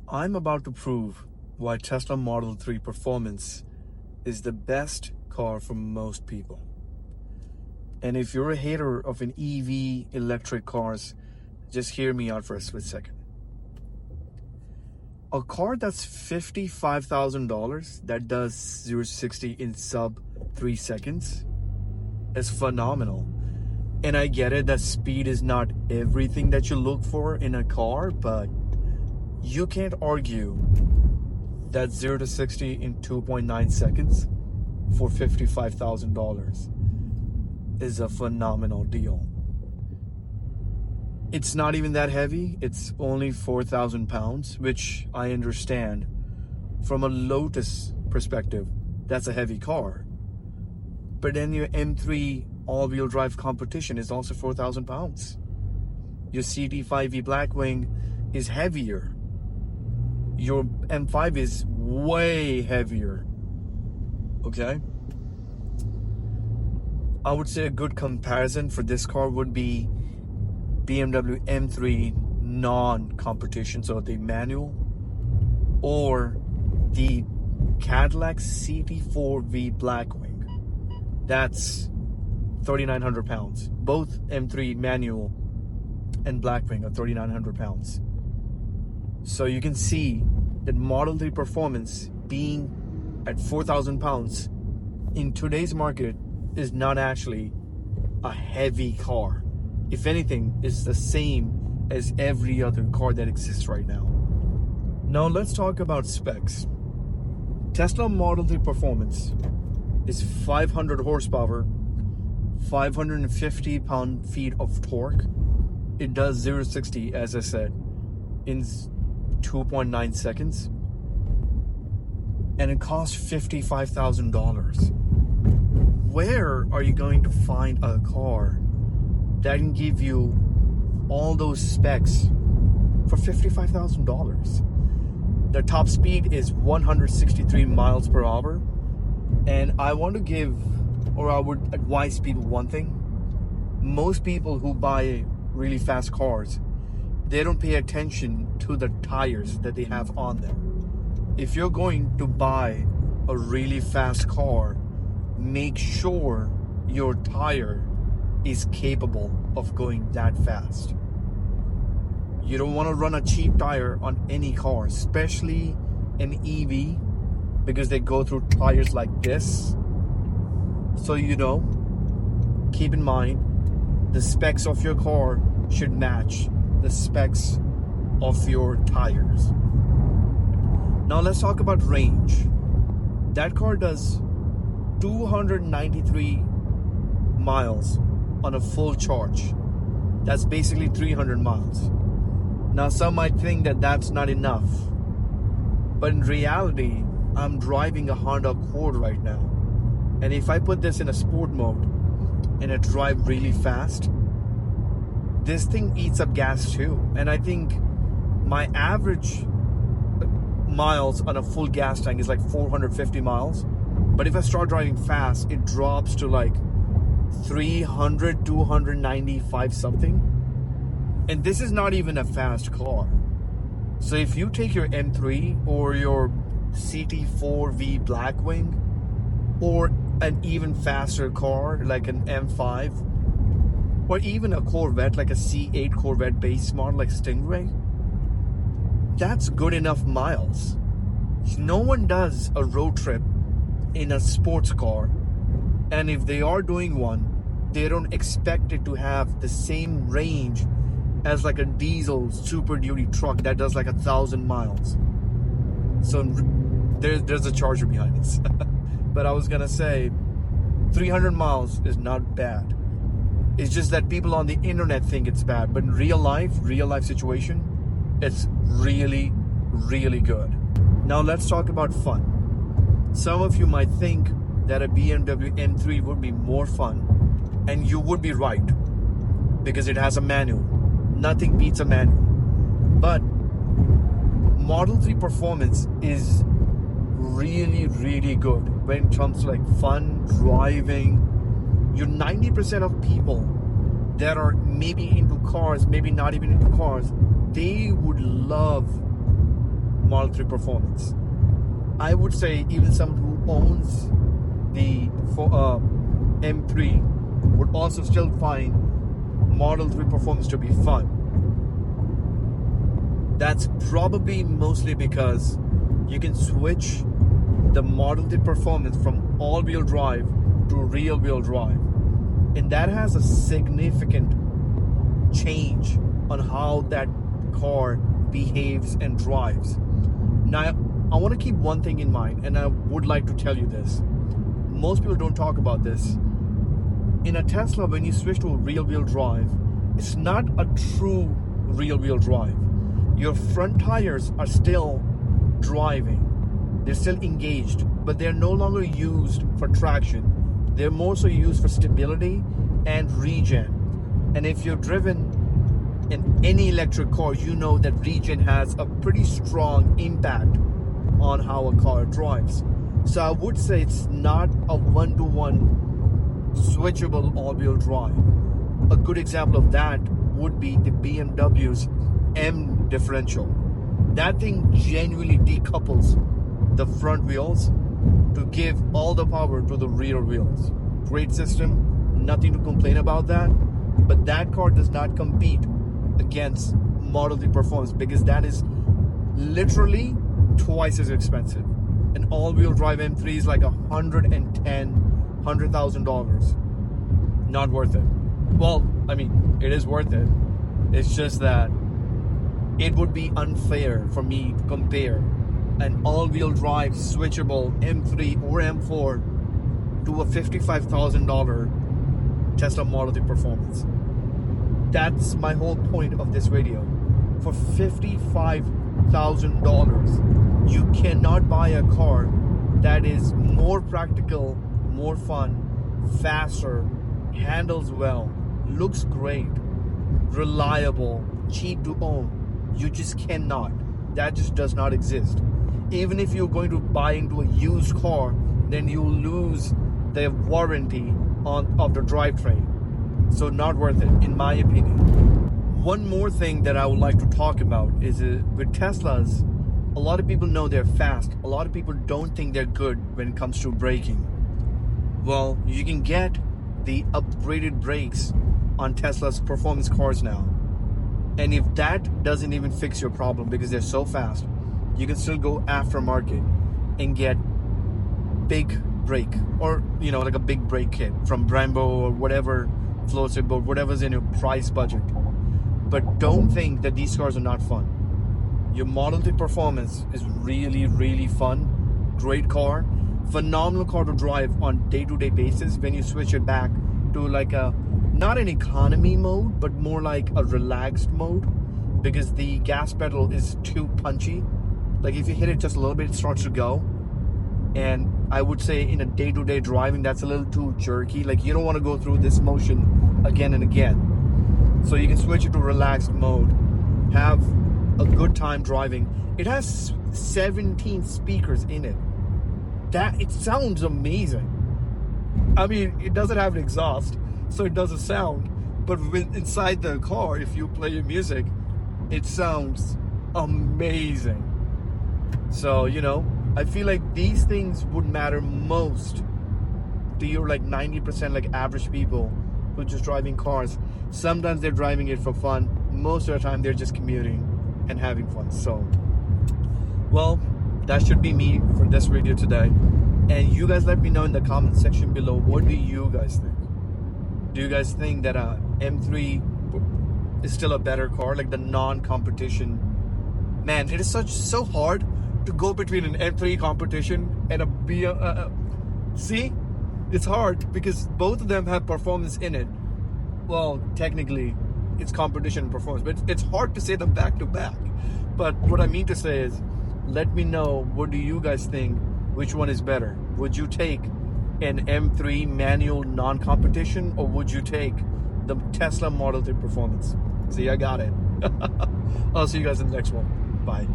I'm about to prove why Tesla Model 3 Performance is the best car for most people. And if you're a hater of an EV electric cars, just hear me out for a split second. A car that's $55,000 that does 0 to 60 in sub 3 seconds is phenomenal. And I get it that speed is not everything that you look for in a car, but you can't argue that 0 to 60 in 2.9 seconds for $55,000 is a phenomenal deal. It's not even that heavy. It's only 4,000 pounds, which I understand from a Lotus perspective, that's a heavy car. But then your M3 all-wheel drive competition is also 4,000 pounds. Your CT5V Blackwing is heavier. Your M5 is way heavier. Okay? I would say a good comparison for this car would be BMW M3 non-competition, so the manual, or the Cadillac CT4V Blackwing. That's 3,900 pounds. Both M3 manual and Blackwing are 3,900 pounds. So you can see that Model 3 Performance being at 4,000 pounds in today's market is not actually a heavy car. If anything, it's the same as every other car that exists right now. Now let's talk about specs. Tesla Model 3 Performance is 500 horsepower, 550 pound-feet of torque. It does 0 to 60, as I said, in 2.9 seconds. And it costs $55,000. Where are you going to find a car that can give you all those specs for $55,000? The top speed is 163 miles per hour. And I want to give, or I would advise people one thing. Most people who buy really fast cars, they don't pay attention to the tires that they have on them. If you're going to buy a really fast car, make sure your tire is capable of going that fast. You don't want to run a cheap tire on any car, especially an EV, because they go through tires like this. So keep in mind, the specs of your car should match the specs of your tires. Now let's talk about range. That car does 293 miles on a full charge. That's basically 300 miles. Now some might think that that's not enough, but in reality, I'm driving a Honda Accord right now, and if I put this in a sport mode and I drive really fast, this thing eats up gas too. And I think my average miles on a full gas tank is like 450 miles, but if I start driving fast, it drops to like 300, 295 something. And this is not even a fast car. So if you take your M3 or your CT4V Blackwing, or an even faster car like an M5, or even a Corvette like a C8 Corvette base model like Stingray, that's good enough miles. No one does a road trip in a sports car, and if they are doing one, they don't expect it to have the same range as like a diesel Super Duty truck that does like 1,000 miles. So there's a charger behind it. But I was gonna say 300 miles is not bad. It's just that people on the internet think it's bad, but in real life situation, it's really, really good. Now let's talk about fun. Some of you might think that a BMW M3 would be more fun, and you would be right, because it has a manual. Nothing beats a manual. But Model 3 Performance is really, really good when it comes to like fun driving. You're 90% of people that are maybe into cars, maybe not even into cars, they would love Model 3 performance. I would say even someone who owns the M3 would also still find Model 3 performance to be fun. That's probably mostly because you can switch the Model 3 performance from all-wheel drive to rear-wheel drive. And that has a significant change on how that car behaves and drives. Now, I want to keep one thing in mind, and I would like to tell you this. Most people don't talk about this. In a Tesla, when you switch to a rear-wheel drive, it's not a true rear-wheel drive. Your front tires are still driving. They're still engaged, but they're no longer used for traction. They're more so used for stability and regen. And if you're driven in any electric car, you know that regen has a pretty strong impact on how a car drives. So I would say it's not a one-to-one switchable all-wheel drive. A good example of that would be the BMW's M differential. That thing genuinely decouples the front wheels to give all the power to the rear wheels. Great system, nothing to complain about that. But that car does not compete against Model 3 performance because that is literally twice as expensive. An all-wheel drive M3 is like $110,000. Not worth it. Well, I mean, it is worth it. It's just that it would be unfair for me to compare an all-wheel drive switchable M3 or M4 to a $55,000 Tesla Model 3 performance. That's my whole point of this video. For $55,000, you cannot buy a car that is more practical, more fun, faster, handles well, looks great, reliable, cheap to own. You just cannot. That just does not exist. Even if you're going to buy into a used car, then you lose the warranty of the drivetrain. So not worth it, in my opinion. One more thing that I would like to talk about is with Teslas, a lot of people know they're fast. A lot of people don't think they're good when it comes to braking. Well, you can get the upgraded brakes on Tesla's performance cars now. And if that doesn't even fix your problem because they're so fast, you can still go aftermarket and get big brake, or like a big brake kit from Brembo or whatever floats your boat, whatever's in your price budget. But don't think that these cars are not fun. Your Model 3 performance is really, really fun. Great car, phenomenal car to drive on day-to-day basis when you switch it back to like not an economy mode, but more like a relaxed mode, because the gas pedal is too punchy. Like if you hit it just a little bit, it starts to go. And I would say in a day-to-day driving, that's a little too jerky. Like you don't want to go through this motion again and again. So you can switch it to relaxed mode, have a good time driving. It has 17 speakers in it. It sounds amazing. I mean, it doesn't have an exhaust, so it doesn't sound. But inside the car, if you play your music, it sounds amazing. So, I feel like these things would matter most to your like 90% like average people who are just driving cars. Sometimes they're driving it for fun. Most of the time they're just commuting and having fun. So, well, that should be me for this video today. And you guys let me know in the comment section below, what do you guys think? Do you guys think that a M3 is still a better car, like the non-competition? Man, it is so hard to go between an M3 competition and a see? It's hard because both of them have performance in it. Well, technically, it's competition and performance, but it's hard to say them back to back. But what I mean to say is, let me know, what do you guys think? Which one is better? Would you take an M3 manual non-competition, or would you take the Tesla Model 3 performance? See, I got it. I'll see you guys in the next one. Bye.